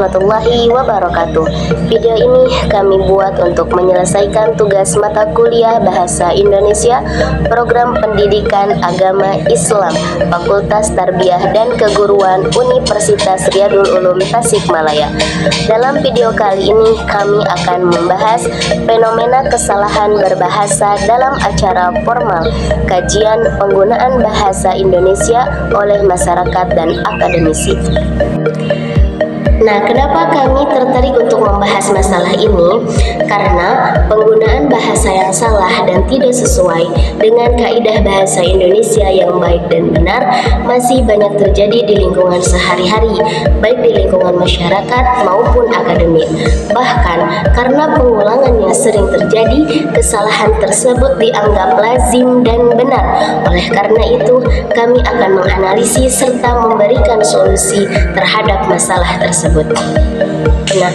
warahmatullahi wabarakatuh. Video ini kami buat untuk menyelesaikan tugas mata kuliah Bahasa Indonesia Program Pendidikan Agama Islam Fakultas Tarbiyah dan Keguruan Universitas Riyadul Ulum Tasikmalaya. Dalam video kali ini kami akan membahas fenomena kesalahan berbahasa dalam acara formal, kajian penggunaan bahasa Indonesia oleh masyarakat dan akademisi. Nah, kenapa kami tertarik untuk membahas masalah ini? Karena penggunaan bahasa yang salah dan tidak sesuai dengan kaidah bahasa Indonesia yang baik dan benar masih banyak terjadi di lingkungan sehari-hari, baik di lingkungan masyarakat maupun akademik. Bahkan karena pengulangannya sering terjadi, kesalahan tersebut dianggap lazim dan benar. Oleh karena itu, kami akan menganalisis serta memberikan solusi terhadap masalah tersebut. Nah,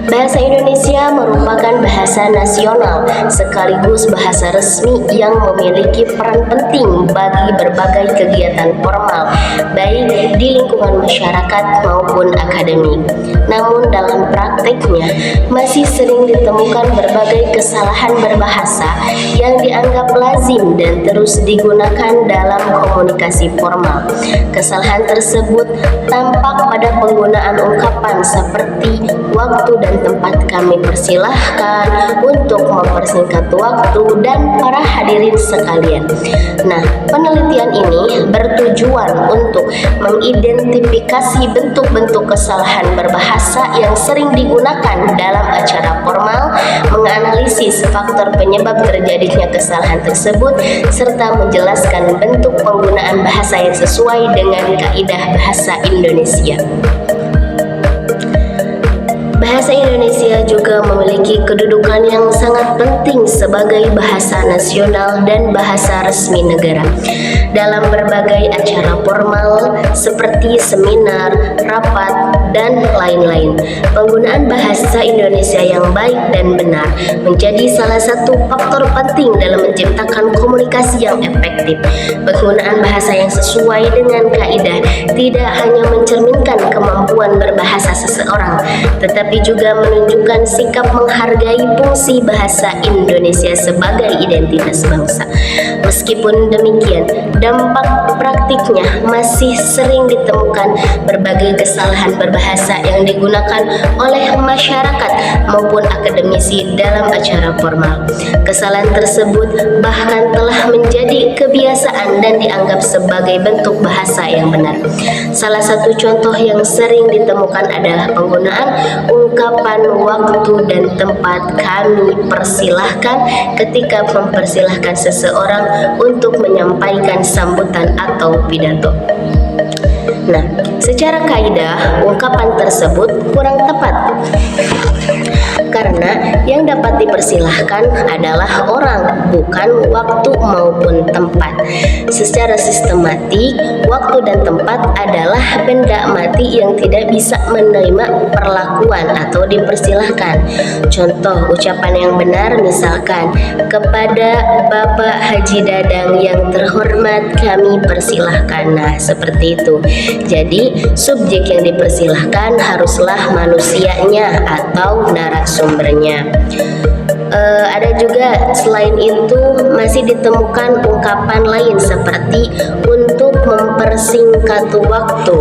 bahasa Indonesia merupakan bahasa nasional sekaligus bahasa resmi yang memiliki peran penting bagi berbagai kegiatan formal, baik di lingkungan masyarakat maupun akademik. Namun dalam prakteknya masih sering ditemukan berbagai kesalahan berbahasa yang dianggap lazim dan terus digunakan dalam komunikasi formal. Kesalahan tersebut tampak pada penggunaan ungkapan seperti waktu dan tempat. Kami persilahkan untuk mempersingkat waktu dan para hadirin sekalian. Nah, penelitian ini bertujuan untuk mengidentifikasi bentuk-bentuk kesalahan berbahasa yang sering digunakan dalam acara formal, menganalisis faktor penyebab terjadinya kesalahan tersebut, serta menjelaskan bentuk penggunaan bahasa yang sesuai dengan kaidah bahasa Indonesia. Bahasa Indonesia juga memiliki kedudukan yang sangat penting sebagai bahasa nasional dan bahasa resmi negara. Dalam berbagai acara formal seperti seminar, rapat, dan lain-lain, penggunaan bahasa Indonesia yang baik dan benar menjadi salah satu faktor penting dalam menciptakan komunikasi yang efektif. Penggunaan bahasa yang sesuai dengan kaidah tidak hanya mencerminkan kemampuan berbahasa seseorang, tetapi juga menunjukkan sikap menghargai fungsi bahasa Indonesia sebagai identitas bangsa. Meskipun demikian, dampak praktiknya masih sering ditemukan berbagai kesalahan berbahasa yang digunakan oleh masyarakat maupun akademisi dalam acara formal. Kesalahan tersebut bahkan telah menjadi kebiasaan dan dianggap sebagai bentuk bahasa yang benar. Salah satu contoh yang sering ditemukan adalah penggunaan ungkapan waktu dan tempat. Kami persilahkan ketika mempersilahkan seseorang untuk menyampaikan sambutan atau pidato. Nah, secara kaidah ungkapan tersebut kurang tepat karena yang dapat dipersilahkan adalah orang, bukan waktu maupun tempat. Secara sistematik, waktu dan tempat adalah benda mati yang tidak bisa menerima perlakuan atau dipersilahkan. Contoh ucapan yang benar misalkan, kepada Bapak Haji Dadang yang terhormat kami persilahkan. Nah, seperti itu. Jadi, subjek yang dipersilahkan haruslah manusianya atau narasumbernya. Ada juga selain itu masih ditemukan ungkapan lain seperti untuk mempersingkat waktu.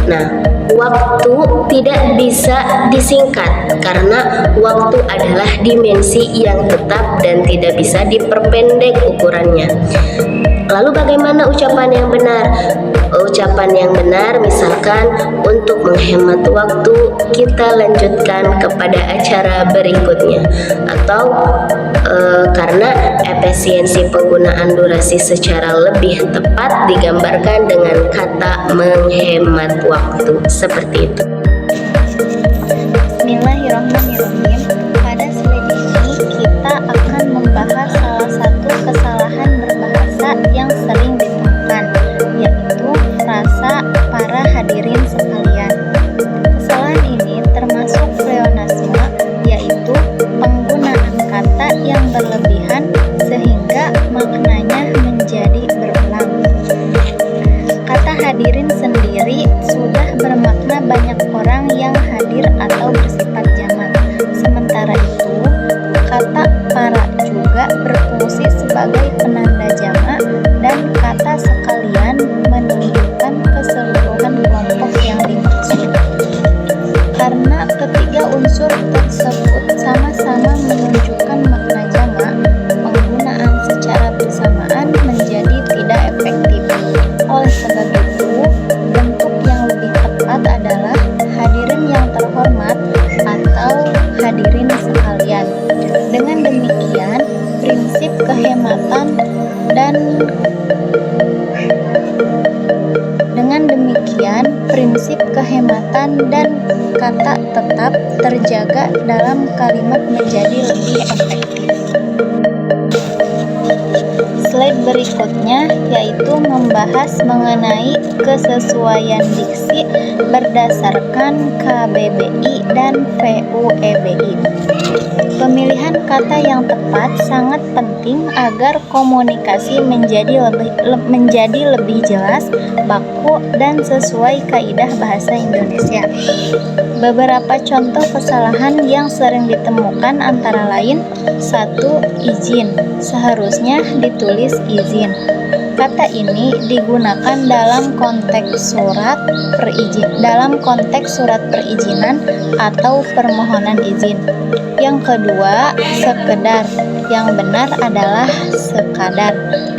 Nah, waktu tidak bisa disingkat karena waktu adalah dimensi yang tetap dan tidak bisa diperpendek ukurannya. Lalu bagaimana ucapan yang benar? Ucapan yang benar misalkan untuk menghemat waktu kita lanjutkan kepada acara berikutnya, atau karena efisiensi penggunaan durasi secara lebih tepat digambarkan dengan kata menghemat waktu, seperti itu. Bismillahirrahmanirrahim. Pada slide ini kita akan membahas salah satu kesalahan berbahasa yang sering ditemukan, yaitu frasa para hadirin sekalian. Kesalahan ini termasuk pleonasme, yaitu penggunaan kata yang berlebihan sehingga maknanya menjadi berulang. Kata hadirin sendiri sudah bermakna banyak orang yang hadir tersebut sama-sama menunjukkan makna jamak, penggunaan secara bersamaan menjadi tidak efektif. Oleh sebab itu, bentuk yang lebih tepat adalah hadirin yang terhormat atau hadirin sekalian. Dengan demikian, prinsip kehematan dan kata tetap terjaga dalam kalimat menjadi lebih efektif. Slide berikutnya yaitu membahas mengenai kesesuaian diksi berdasarkan KBBI dan PUEBI. Pemilihan kata yang tepat sangat penting agar komunikasi menjadi lebih jelas, baku, dan sesuai kaidah bahasa Indonesia. Beberapa contoh kesalahan yang sering ditemukan antara lain: 1. Izin. Seharusnya ditulis izin. Kata ini digunakan dalam konteks surat perizinan atau permohonan izin. Yang kedua, sekedar. Yang benar adalah sekadar.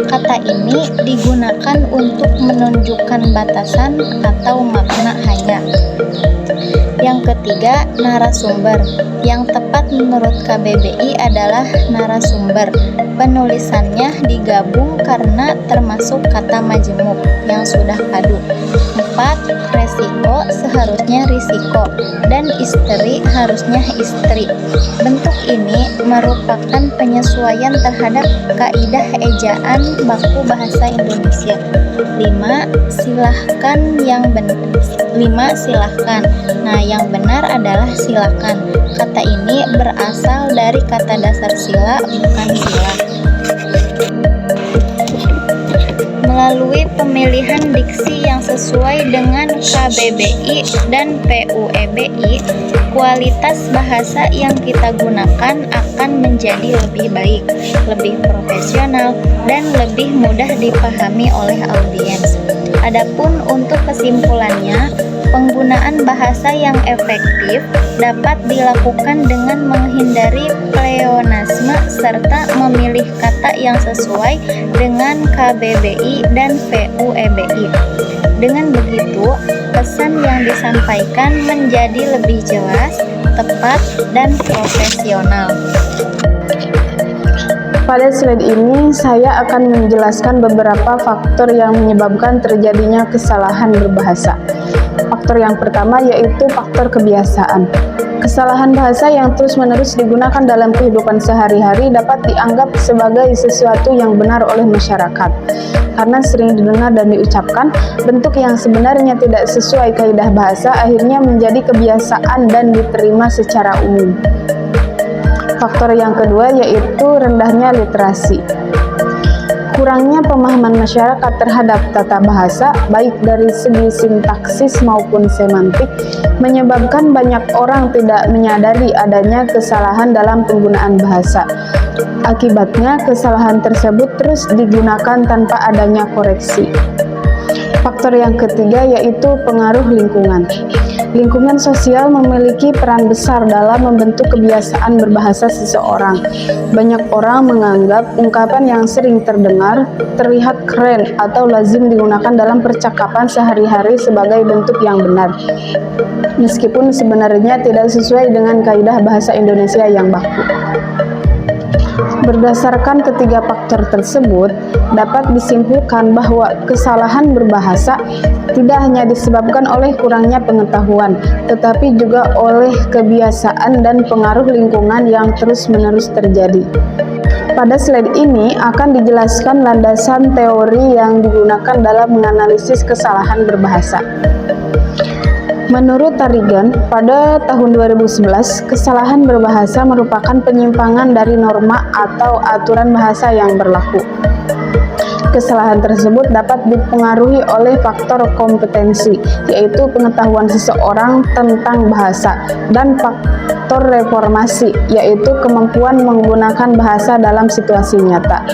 Kata ini digunakan untuk menunjukkan batasan atau makna hanya. Yang ketiga, narasumber. Yang tepat menurut KBBI adalah narasumber. Penulisannya digabung karena termasuk kata majemuk yang sudah padu. 4. Resiko, seharusnya risiko, dan istri harusnya istri. Bentuk ini merupakan penyesuaian terhadap kaidah ejaan baku bahasa Indonesia. 5. Silahkan. Nah, yang benar adalah silakan. Kata ini berasal dari kata dasar sila, bukan sila. Melalui pemilihan diksi yang sesuai dengan KBBI dan PUEBI, kualitas bahasa yang kita gunakan akan menjadi lebih baik, lebih profesional, dan lebih mudah dipahami oleh audiens. Adapun untuk kesimpulannya, penggunaan bahasa yang efektif dapat dilakukan dengan menghindari pleonasme serta memilih kata yang sesuai dengan KBBI dan PUEBI. Dengan begitu, pesan yang disampaikan menjadi lebih jelas, tepat, dan profesional. Pada slide ini, saya akan menjelaskan beberapa faktor yang menyebabkan terjadinya kesalahan berbahasa. Faktor yang pertama yaitu faktor kebiasaan. Kesalahan bahasa yang terus-menerus digunakan dalam kehidupan sehari-hari dapat dianggap sebagai sesuatu yang benar oleh masyarakat. Karena sering didengar dan diucapkan, bentuk yang sebenarnya tidak sesuai kaidah bahasa akhirnya menjadi kebiasaan dan diterima secara umum. Faktor yang kedua yaitu rendahnya literasi. Kurangnya pemahaman masyarakat terhadap tata bahasa, baik dari segi sintaksis maupun semantik, menyebabkan banyak orang tidak menyadari adanya kesalahan dalam penggunaan bahasa. Akibatnya, kesalahan tersebut terus digunakan tanpa adanya koreksi. Faktor yang ketiga yaitu pengaruh lingkungan. Lingkungan sosial memiliki peran besar dalam membentuk kebiasaan berbahasa seseorang. Banyak orang menganggap ungkapan yang sering terdengar, terlihat keren, atau lazim digunakan dalam percakapan sehari-hari sebagai bentuk yang benar, meskipun sebenarnya tidak sesuai dengan kaidah bahasa Indonesia yang baku. Berdasarkan ketiga faktor tersebut, dapat disimpulkan bahwa kesalahan berbahasa tidak hanya disebabkan oleh kurangnya pengetahuan, tetapi juga oleh kebiasaan dan pengaruh lingkungan yang terus-menerus terjadi. Pada slide ini akan dijelaskan landasan teori yang digunakan dalam menganalisis kesalahan berbahasa. Menurut Tarigan, pada tahun 2011, kesalahan berbahasa merupakan penyimpangan dari norma atau aturan bahasa yang berlaku. Kesalahan tersebut dapat dipengaruhi oleh faktor kompetensi, yaitu pengetahuan seseorang tentang bahasa, dan faktor reformasi, yaitu kemampuan menggunakan bahasa dalam situasi nyata.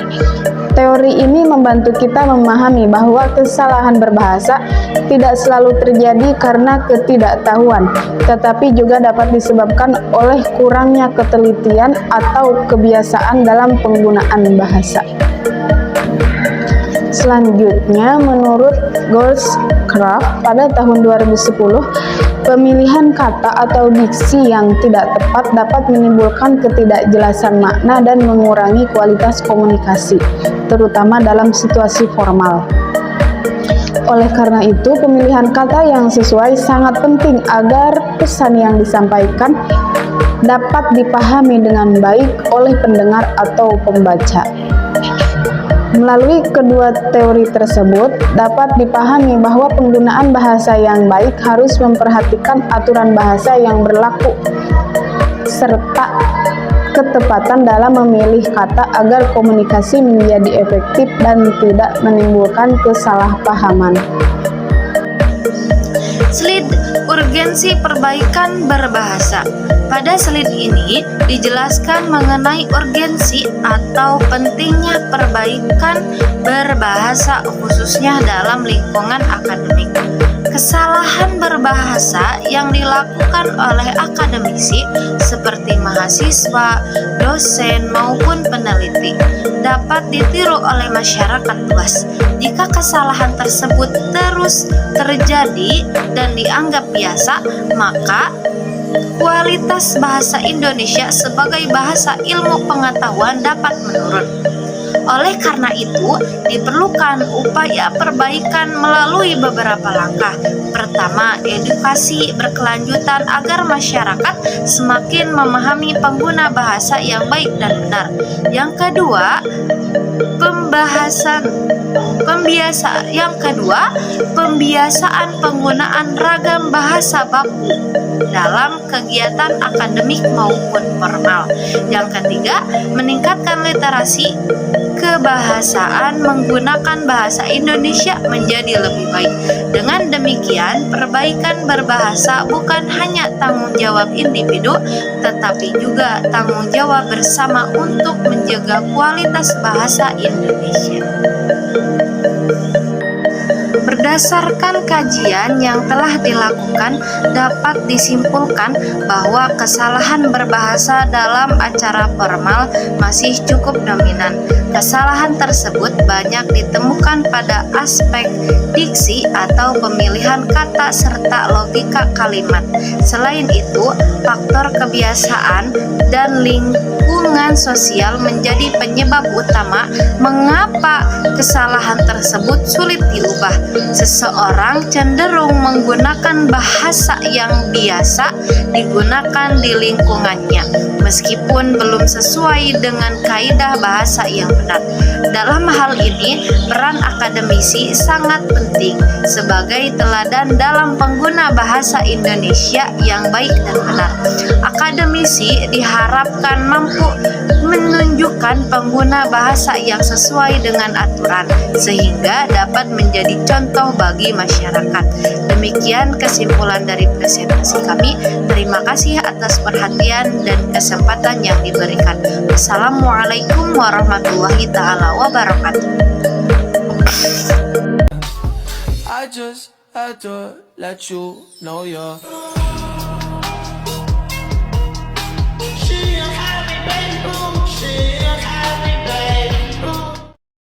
Teori ini membantu kita memahami bahwa kesalahan berbahasa tidak selalu terjadi karena ketidaktahuan, tetapi juga dapat disebabkan oleh kurangnya ketelitian atau kebiasaan dalam penggunaan bahasa. Selanjutnya, menurut Goldscraft pada tahun 2010, pemilihan kata atau diksi yang tidak tepat dapat menimbulkan ketidakjelasan makna dan mengurangi kualitas komunikasi, terutama dalam situasi formal. Oleh karena itu, pemilihan kata yang sesuai sangat penting agar pesan yang disampaikan dapat dipahami dengan baik oleh pendengar atau pembaca. Melalui kedua teori tersebut, dapat dipahami bahwa penggunaan bahasa yang baik harus memperhatikan aturan bahasa yang berlaku, serta ketepatan dalam memilih kata agar komunikasi menjadi efektif dan tidak menimbulkan kesalahpahaman. Slide urgensi perbaikan berbahasa. Pada slide ini dijelaskan mengenai urgensi atau pentingnya perbaikan berbahasa khususnya dalam lingkungan akademik. Kesalahan berbahasa yang dilakukan oleh akademisi seperti mahasiswa, dosen maupun peneliti dapat ditiru oleh masyarakat luas. Jika kesalahan tersebut terus terjadi dan dianggap biasa, maka kualitas bahasa Indonesia sebagai bahasa ilmu pengetahuan dapat menurun. Oleh karena itu, diperlukan upaya perbaikan melalui beberapa langkah. Pertama, edukasi berkelanjutan agar masyarakat semakin memahami pengguna bahasa yang baik dan benar. Yang kedua, pembiasaan penggunaan ragam bahasa baku dalam kegiatan akademik maupun formal. Yang ketiga, meningkatkan literasi kebahasaan menggunakan bahasa Indonesia menjadi lebih baik. Dengan demikian, perbaikan berbahasa bukan hanya tanggung jawab individu, tetapi juga tanggung jawab bersama untuk menjaga kualitas bahasa Indonesia. Berdasarkan kajian yang telah dilakukan, dapat disimpulkan bahwa kesalahan berbahasa dalam acara formal masih cukup dominan. Kesalahan tersebut banyak ditemukan pada aspek diksi atau pemilihan kata serta logika kalimat. Selain itu, faktor kebiasaan dan lingkungan sosial menjadi penyebab utama mengapa kesalahan tersebut sulit diubah. Seseorang cenderung menggunakan bahasa yang biasa digunakan di lingkungannya, meskipun belum sesuai dengan kaidah bahasa yang benar. Dalam hal ini, peran akademisi sangat penting sebagai teladan dalam pengguna bahasa Indonesia yang baik dan benar. Akademisi diharapkan mampu menunjukkan pengguna bahasa yang sesuai dengan aturan, sehingga dapat menjadi contoh bagi masyarakat. Demikian kesimpulan dari presentasi kami. Terima kasih atas perhatian dan kesempatan yang diberikan. Wassalamualaikum warahmatullahi taala wabarakatuh. I just had to let you know you're She had me, baby.